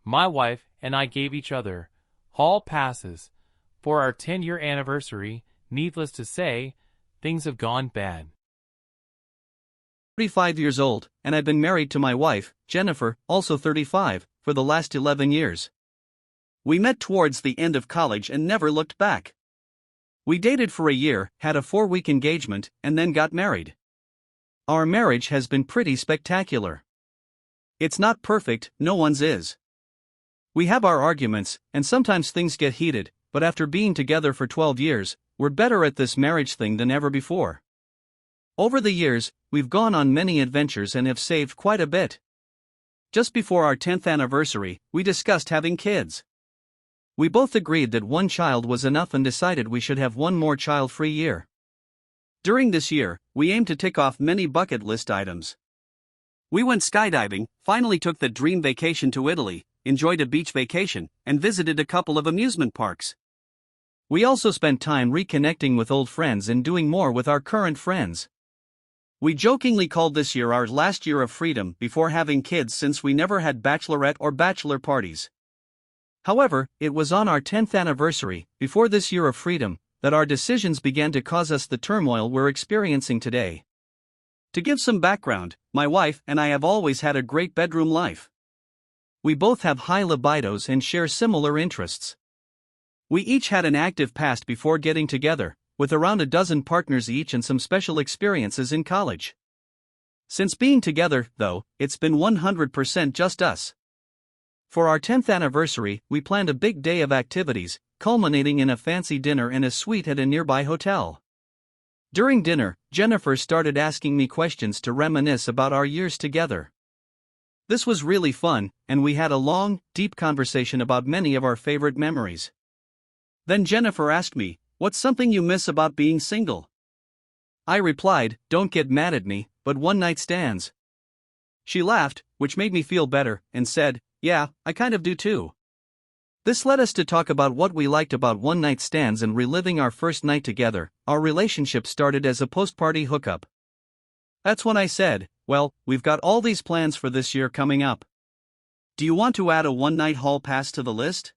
My wife and I gave each other hall passes for our 10-year anniversary. Needless to say, things have gone bad. 35 years old, and I've been married to my wife, Jennifer, also 35, for the last 11 years. We met towards the end of college and never looked back. We dated for a year, had a 4-week engagement, and then got married. Our marriage has been pretty spectacular. It's not perfect, no one's is. We have our arguments, and sometimes things get heated, but after being together for 12 years, we're better at this marriage thing than ever before. Over the years, we've gone on many adventures and have saved quite a bit. Just before our 10th anniversary, we discussed having kids. We both agreed that one child was enough and decided we should have one more child-free year. During this year, we aimed to tick off many bucket list items. We went skydiving, finally took the dream vacation to Italy, enjoyed a beach vacation, and visited a couple of amusement parks. We also spent time reconnecting with old friends and doing more with our current friends. We jokingly called this year our last year of freedom before having kids, since we never had bachelorette or bachelor parties. However, it was on our 10th anniversary, before this year of freedom, that our decisions began to cause us the turmoil we're experiencing today. To give some background, my wife and I have always had a great bedroom life. We both have high libidos and share similar interests. We each had an active past before getting together, with around a dozen partners each and some special experiences in college. Since being together, though, it's been 100% just us. For our 10th anniversary, we planned a big day of activities, culminating in a fancy dinner and a suite at a nearby hotel. During dinner, Jennifer started asking me questions to reminisce about our years together. This was really fun, and we had a long, deep conversation about many of our favorite memories. Then Jennifer asked me, "What's something you miss about being single?" I replied, "Don't get mad at me, but one-night stands." She laughed, which made me feel better, and said, "Yeah, I kind of do too." This led us to talk about what we liked about one-night stands and reliving our first night together. Our relationship started as a post-party hookup. That's when I said, "Well, we've got all these plans for this year coming up. Do you want to add a one-night hall pass to the list?"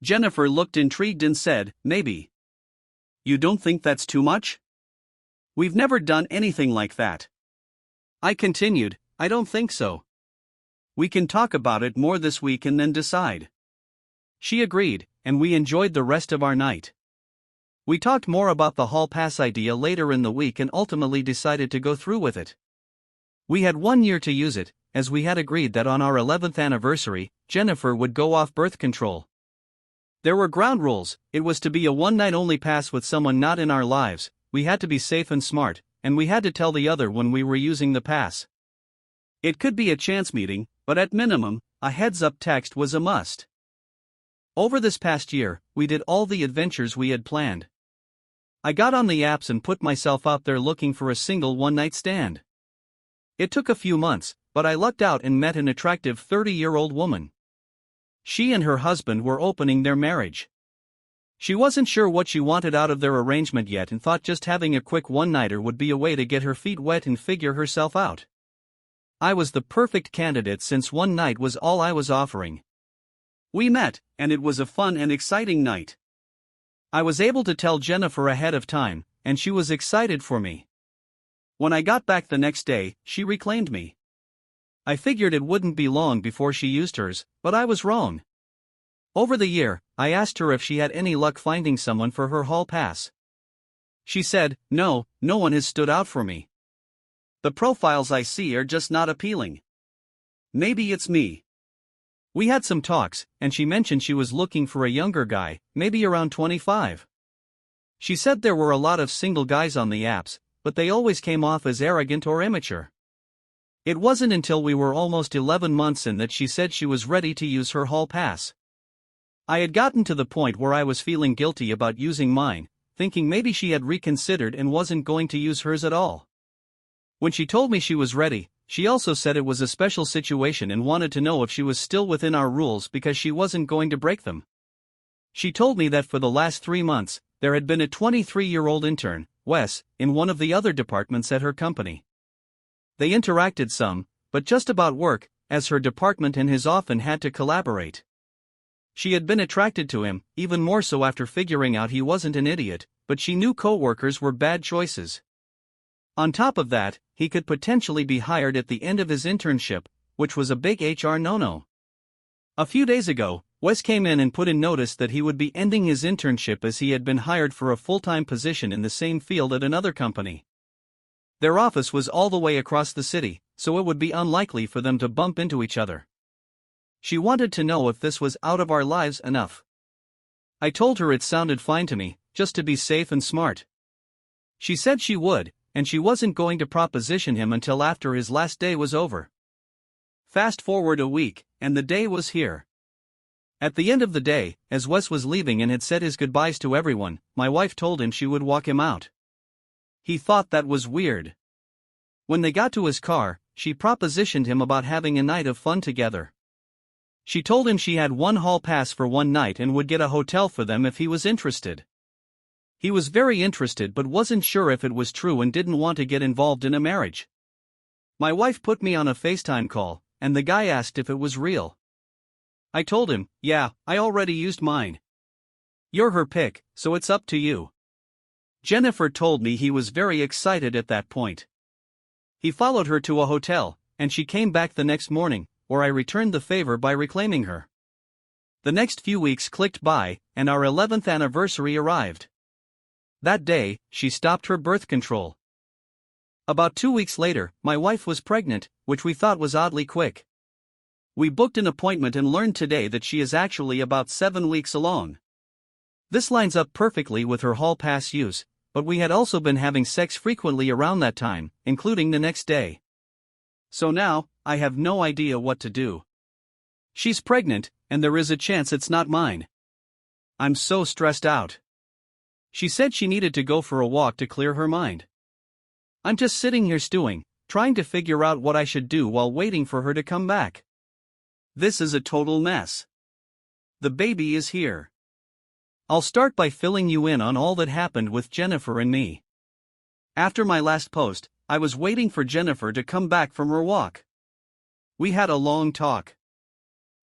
Jennifer looked intrigued and said, "Maybe." "You don't think that's too much?" "We've never done anything like that." I continued, "I don't think so. We can talk about it more this week and then decide." She agreed, and we enjoyed the rest of our night. We talked more about the hall pass idea later in the week and ultimately decided to go through with it. We had 1 year to use it, as we had agreed that on our 11th anniversary, Jennifer would go off birth control. There were ground rules. It was to be a one-night-only pass with someone not in our lives, we had to be safe and smart, and we had to tell the other when we were using the pass. It could be a chance meeting, but at minimum, a heads-up text was a must. Over this past year, we did all the adventures we had planned. I got on the apps and put myself out there looking for a single one-night stand. It took a few months, but I lucked out and met an attractive 30-year-old woman. She and her husband were opening their marriage. She wasn't sure what she wanted out of their arrangement yet and thought just having a quick one-nighter would be a way to get her feet wet and figure herself out. I was the perfect candidate since one night was all I was offering. We met, and it was a fun and exciting night. I was able to tell Jennifer ahead of time, and she was excited for me. When I got back the next day, she reclaimed me. I figured it wouldn't be long before she used hers, but I was wrong. Over the year, I asked her if she had any luck finding someone for her hall pass. She said, no one has stood out for me. The profiles I see are just not appealing. Maybe it's me. We had some talks, and she mentioned she was looking for a younger guy, maybe around 25. She said there were a lot of single guys on the apps, but they always came off as arrogant or immature. It wasn't until we were almost 11 months in that she said she was ready to use her hall pass. I had gotten to the point where I was feeling guilty about using mine, thinking maybe she had reconsidered and wasn't going to use hers at all. When she told me she was ready, she also said it was a special situation and wanted to know if she was still within our rules because she wasn't going to break them. She told me that for the last 3 months, there had been a 23-year-old intern, Wes, in one of the other departments at her company. They interacted some, but just about work, as her department and his often had to collaborate. She had been attracted to him, even more so after figuring out he wasn't an idiot, but she knew co-workers were bad choices. On top of that, he could potentially be hired at the end of his internship, which was a big HR no-no. A few days ago, Wes came in and put in notice that he would be ending his internship as he had been hired for a full-time position in the same field at another company. Their office was all the way across the city, so it would be unlikely for them to bump into each other. She wanted to know if this was out of our lives enough. I told her it sounded fine to me, just to be safe and smart. She said she would, and she wasn't going to proposition him until after his last day was over. Fast forward a week, and the day was here. At the end of the day, as Wes was leaving and had said his goodbyes to everyone, my wife told him she would walk him out. He thought that was weird. When they got to his car, she propositioned him about having a night of fun together. She told him she had one hall pass for one night and would get a hotel for them if he was interested. He was very interested but wasn't sure if it was true and didn't want to get involved in a marriage. My wife put me on a FaceTime call, and the guy asked if it was real. I told him, yeah, I already used mine. You're her pick, so it's up to you. Jennifer told me he was very excited at that point. He followed her to a hotel, and she came back the next morning, where I returned the favor by reclaiming her. The next few weeks clicked by, and our 11th anniversary arrived. That day, she stopped her birth control. About 2 weeks later, my wife was pregnant, which we thought was oddly quick. We booked an appointment and learned today that she is actually about 7 weeks along. This lines up perfectly with her hall pass use, but we had also been having sex frequently around that time, including the next day. So now, I have no idea what to do. She's pregnant, and there is a chance it's not mine. I'm so stressed out. She said she needed to go for a walk to clear her mind. I'm just sitting here stewing, trying to figure out what I should do while waiting for her to come back. This is a total mess. The baby is here. I'll start by filling you in on all that happened with Jennifer and me. After my last post, I was waiting for Jennifer to come back from her walk. We had a long talk.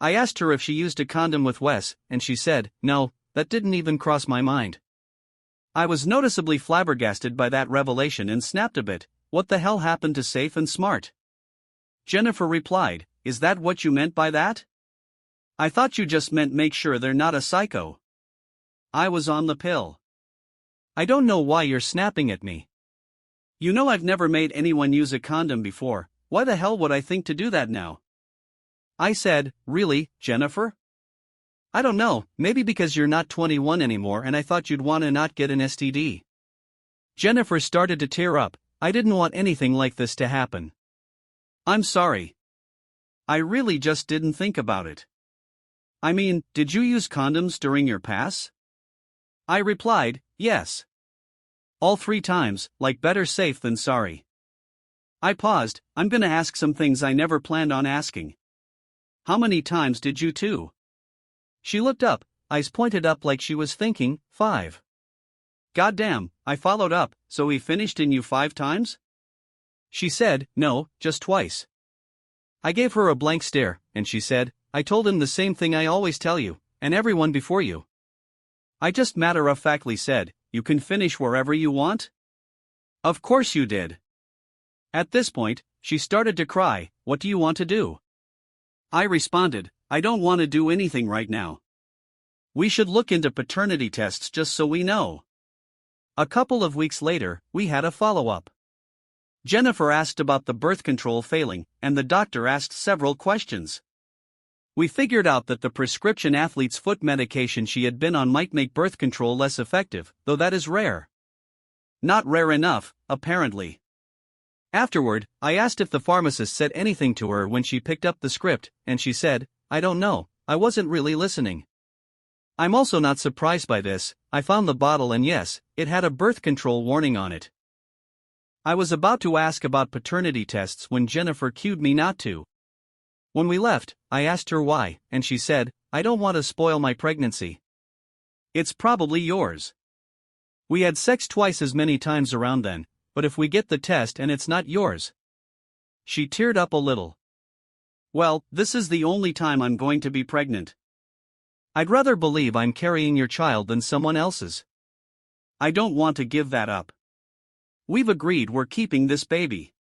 I asked her if she used a condom with Wes, and she said, no, that didn't even cross my mind. I was noticeably flabbergasted by that revelation and snapped a bit. What the hell happened to safe and smart? Jennifer replied, is that what you meant by that? I thought you just meant make sure they're not a psycho. I was on the pill. I don't know why you're snapping at me. You know I've never made anyone use a condom before, why the hell would I think to do that now? I said, really, Jennifer? I don't know, maybe because you're not 21 anymore and I thought you'd want to not get an STD. Jennifer started to tear up. I didn't want anything like this to happen. I'm sorry. I really just didn't think about it. I mean, did you use condoms during your pass? I replied, yes. All 3 times, like better safe than sorry. I paused. I'm gonna ask some things I never planned on asking. How many times did you too? She looked up, eyes pointed up like she was thinking, 5. Goddamn, I followed up, so he finished in you 5 times? She said, no, just twice. I gave her a blank stare, and she said, I told him the same thing I always tell you, and everyone before you. I just matter-of-factly said, you can finish wherever you want? Of course you did. At this point, she started to cry, what do you want to do? I responded, I don't want to do anything right now. We should look into paternity tests just so we know. A couple of weeks later, we had a follow-up. Jennifer asked about the birth control failing, and the doctor asked several questions. We figured out that the prescription athlete's foot medication she had been on might make birth control less effective, though that is rare. Not rare enough, apparently. Afterward, I asked if the pharmacist said anything to her when she picked up the script, and she said, I don't know, I wasn't really listening. I'm also not surprised by this. I found the bottle and yes, it had a birth control warning on it. I was about to ask about paternity tests when Jennifer cued me not to. When we left, I asked her why, and she said, I don't want to spoil my pregnancy. It's probably yours. We had sex twice as many times around then, but if we get the test and it's not yours. She teared up a little. Well, this is the only time I'm going to be pregnant. I'd rather believe I'm carrying your child than someone else's. I don't want to give that up. We've agreed we're keeping this baby.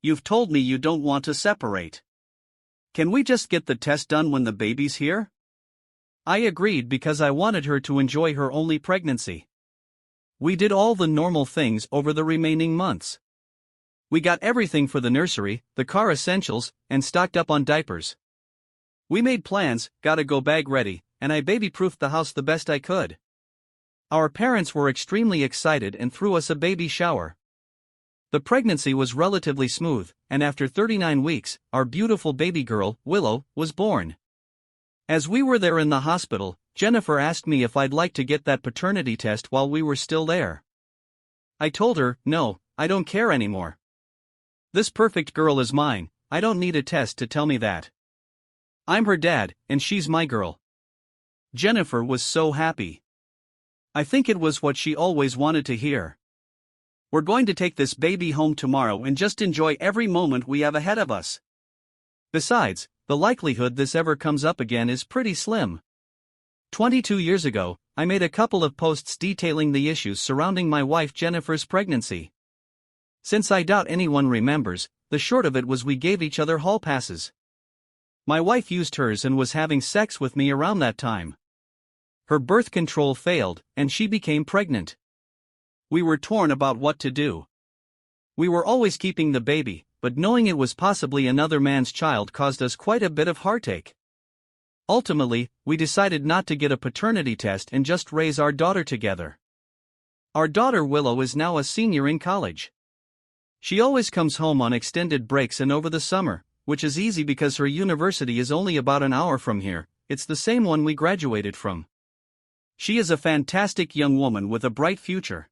You've told me you don't want to separate. Can we just get the test done when the baby's here? I agreed because I wanted her to enjoy her only pregnancy. We did all the normal things over the remaining months. We got everything for the nursery, the car essentials, and stocked up on diapers. We made plans, got a go-bag ready, and I baby-proofed the house the best I could. Our parents were extremely excited and threw us a baby shower. The pregnancy was relatively smooth, and after 39 weeks, our beautiful baby girl, Willow, was born. As we were there in the hospital, Jennifer asked me if I'd like to get that paternity test while we were still there. I told her, no, I don't care anymore. This perfect girl is mine, I don't need a test to tell me that. I'm her dad, and she's my girl. Jennifer was so happy. I think it was what she always wanted to hear. We're going to take this baby home tomorrow and just enjoy every moment we have ahead of us. Besides, the likelihood this ever comes up again is pretty slim. 22 years ago, I made a couple of posts detailing the issues surrounding my wife Jennifer's pregnancy. Since I doubt anyone remembers, the short of it was we gave each other hall passes. My wife used hers and was having sex with me around that time. Her birth control failed, and she became pregnant. We were torn about what to do. We were always keeping the baby, but knowing it was possibly another man's child caused us quite a bit of heartache. Ultimately, we decided not to get a paternity test and just raise our daughter together. Our daughter Willow is now a senior in college. She always comes home on extended breaks and over the summer, which is easy because her university is only about an hour from here. It's the same one we graduated from. She is a fantastic young woman with a bright future.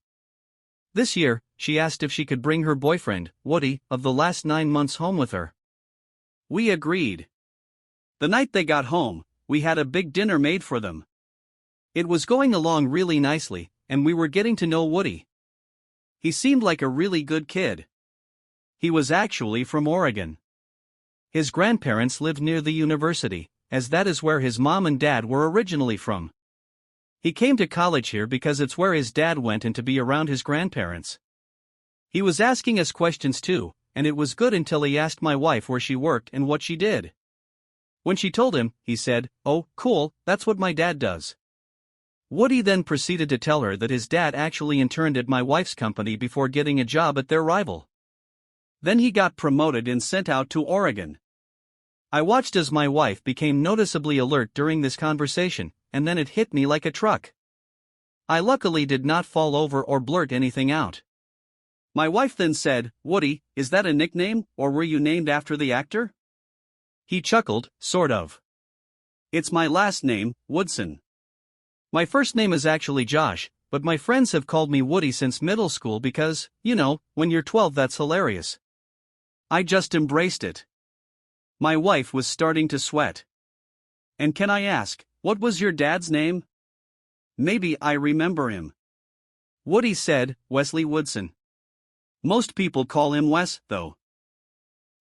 This year, she asked if she could bring her boyfriend, Woody, of the last 9 months home with her. We agreed. The night they got home, we had a big dinner made for them. It was going along really nicely, and we were getting to know Woody. He seemed like a really good kid. He was actually from Oregon. His grandparents lived near the university, as that is where his mom and dad were originally from. He came to college here because it's where his dad went and to be around his grandparents. He was asking us questions too, and it was good until he asked my wife where she worked and what she did. When she told him, he said, "Oh, cool, that's what my dad does." Woody then proceeded to tell her that his dad actually interned at my wife's company before getting a job at their rival. Then he got promoted and sent out to Oregon. I watched as my wife became noticeably alert during this conversation, and then it hit me like a truck. I luckily did not fall over or blurt anything out. My wife then said, "Woody, is that a nickname, or were you named after the actor?" He chuckled, sort of. It's my last name, Woodson. My first name is actually Josh, but my friends have called me Woody since middle school because, when you're 12 that's hilarious. I just embraced it. My wife was starting to sweat. And can I ask, what was your dad's name? Maybe I remember him. Woody said, Wesley Woodson. Most people call him Wes, though.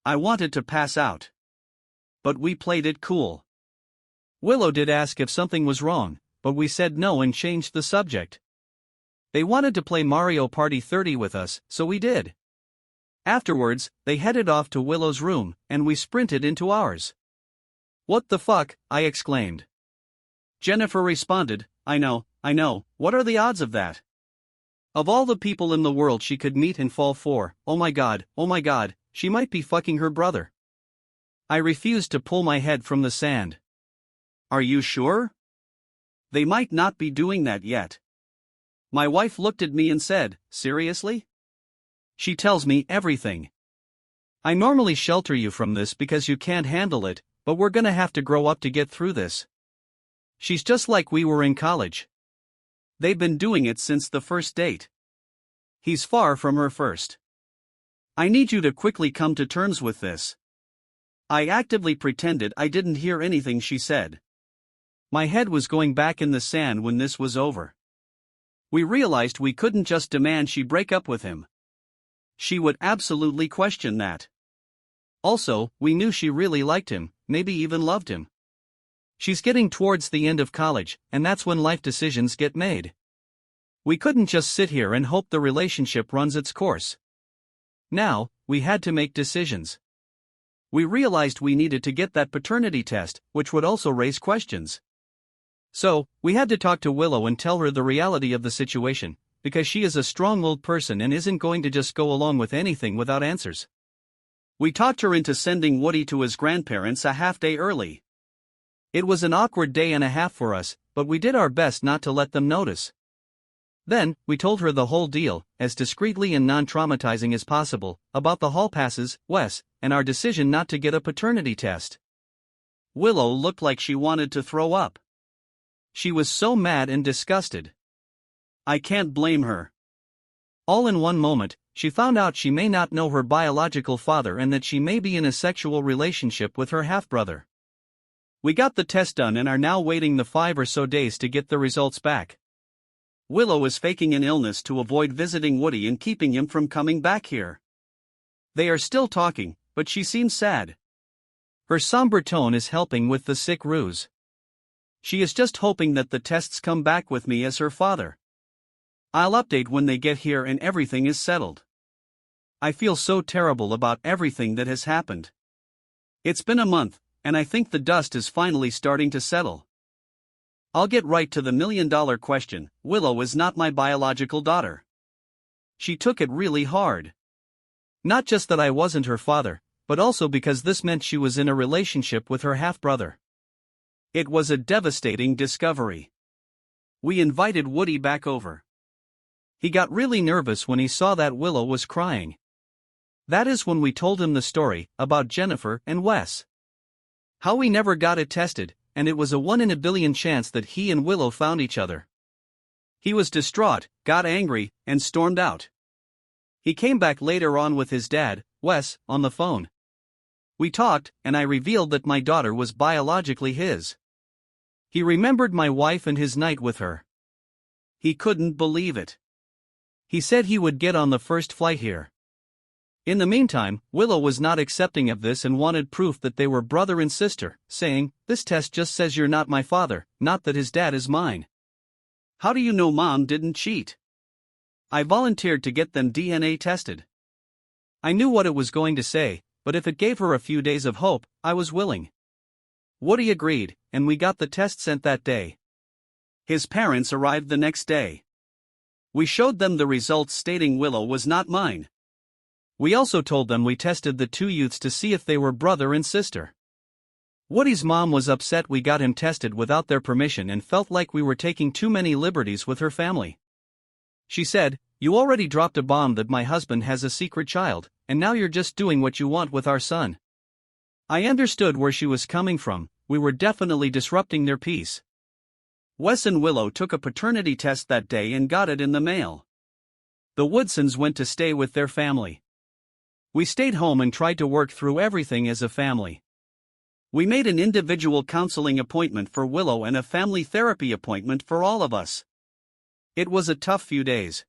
I wanted to pass out. But we played it cool. Willow did ask if something was wrong, but we said no and changed the subject. They wanted to play Mario Party 30 with us, so we did. Afterwards, they headed off to Willow's room, and we sprinted into ours. "What the fuck?" I exclaimed. Jennifer responded, I know, what are the odds of that? Of all the people in the world she could meet and fall for, oh my god, she might be fucking her brother." I refused to pull my head from the sand. "Are you sure? They might not be doing that yet." My wife looked at me and said, "Seriously?" She tells me everything. I normally shelter you from this because you can't handle it, but we're gonna have to grow up to get through this. She's just like we were in college. They've been doing it since the first date. He's far from her first. I need you to quickly come to terms with this. I actively pretended I didn't hear anything she said. My head was going back in the sand when this was over. We realized we couldn't just demand she break up with him. She would absolutely question that. Also, we knew she really liked him, maybe even loved him. She's getting towards the end of college, and that's when life decisions get made. We couldn't just sit here and hope the relationship runs its course. Now, we had to make decisions. We realized we needed to get that paternity test, which would also raise questions. So, we had to talk to Willow and tell her the reality of the situation, because she is a strong-willed person and isn't going to just go along with anything without answers. We talked her into sending Woody to his grandparents a half-day early. It was an awkward day and a half for us, but we did our best not to let them notice. Then, we told her the whole deal, as discreetly and non-traumatizing as possible, about the hall passes, Wes, and our decision not to get a paternity test. Willow looked like she wanted to throw up. She was so mad and disgusted. I can't blame her. All in one moment, she found out she may not know her biological father and that she may be in a sexual relationship with her half-brother. We got the test done and are now waiting the 5 or so days to get the results back. Willow is faking an illness to avoid visiting Woody and keeping him from coming back here. They are still talking, but she seems sad. Her somber tone is helping with the sick ruse. She is just hoping that the tests come back with me as her father. I'll update when they get here and everything is settled. I feel so terrible about everything that has happened. It's been a month, and I think the dust is finally starting to settle. I'll get right to the million-dollar question. Willow is not my biological daughter. She took it really hard. Not just that I wasn't her father, but also because this meant she was in a relationship with her half-brother. It was a devastating discovery. We invited Woody back over. He got really nervous when he saw that Willow was crying. That is when we told him the story about Jennifer and Wes. How we never got it tested, and it was a 1 in a billion chance that he and Willow found each other. He was distraught, got angry, and stormed out. He came back later on with his dad, Wes, on the phone. We talked, and I revealed that my daughter was biologically his. He remembered my wife and his night with her. He couldn't believe it. He said he would get on the first flight here. In the meantime, Willow was not accepting of this and wanted proof that they were brother and sister, saying, "This test just says you're not my father, not that his dad is mine." How do you know Mom didn't cheat? I volunteered to get them DNA tested. I knew what it was going to say, but if it gave her a few days of hope, I was willing. Woody agreed, and we got the test sent that day. His parents arrived the next day. We showed them the results stating Willow was not mine. We also told them we tested the two youths to see if they were brother and sister. Woody's mom was upset we got him tested without their permission and felt like we were taking too many liberties with her family. She said, "You already dropped a bomb that my husband has a secret child, and now you're just doing what you want with our son." I understood where she was coming from. We were definitely disrupting their peace. Wes and Willow took a paternity test that day and got it in the mail. The Woodsons went to stay with their family. We stayed home and tried to work through everything as a family. We made an individual counseling appointment for Willow and a family therapy appointment for all of us. It was a tough few days.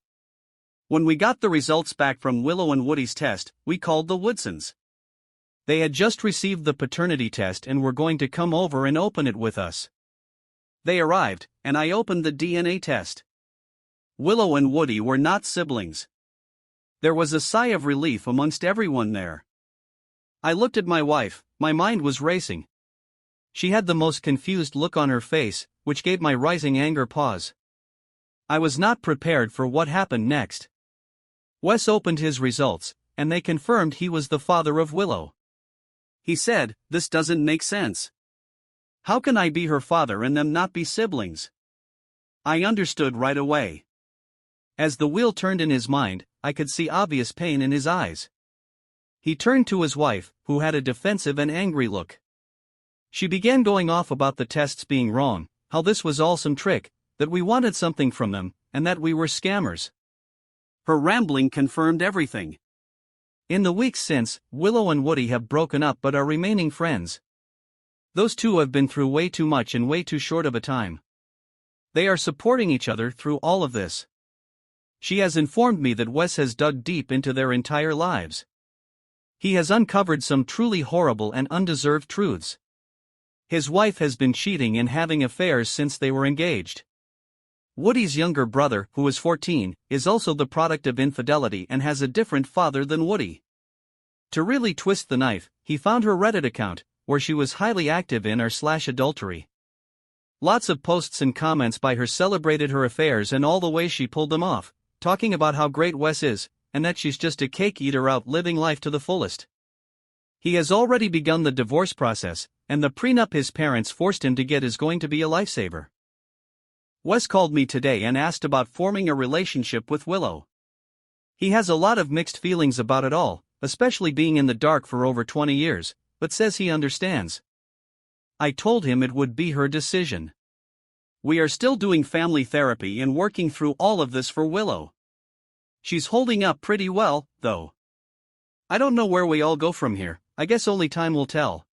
When we got the results back from Willow and Woody's test, we called the Woodsons. They had just received the paternity test and were going to come over and open it with us. They arrived, and I opened the DNA test. Willow and Woody were not siblings. There was a sigh of relief amongst everyone there. I looked at my wife, my mind was racing. She had the most confused look on her face, which gave my rising anger pause. I was not prepared for what happened next. Wes opened his results, and they confirmed he was the father of Willow. He said, "This doesn't make sense. How can I be her father and them not be siblings?" I understood right away. As the wheel turned in his mind, I could see obvious pain in his eyes. He turned to his wife, who had a defensive and angry look. She began going off about the tests being wrong, how this was all some trick, that we wanted something from them, and that we were scammers. Her rambling confirmed everything. In the weeks since, Willow and Woody have broken up but are remaining friends. Those two have been through way too much in way too short of a time. They are supporting each other through all of this. She has informed me that Wes has dug deep into their entire lives. He has uncovered some truly horrible and undeserved truths. His wife has been cheating and having affairs since they were engaged. Woody's younger brother, who is 14, is also the product of infidelity and has a different father than Woody. To really twist the knife, he found her Reddit account, where she was highly active in /adultery. Lots of posts and comments by her celebrated her affairs and all the ways she pulled them off, talking about how great Wes is, and that she's just a cake eater out living life to the fullest. He has already begun the divorce process, and the prenup his parents forced him to get is going to be a lifesaver. Wes called me today and asked about forming a relationship with Willow. He has a lot of mixed feelings about it all, especially being in the dark for over 20 years, but says he understands. I told him it would be her decision. We are still doing family therapy and working through all of this for Willow. She's holding up pretty well, though. I don't know where we all go from here, I guess only time will tell.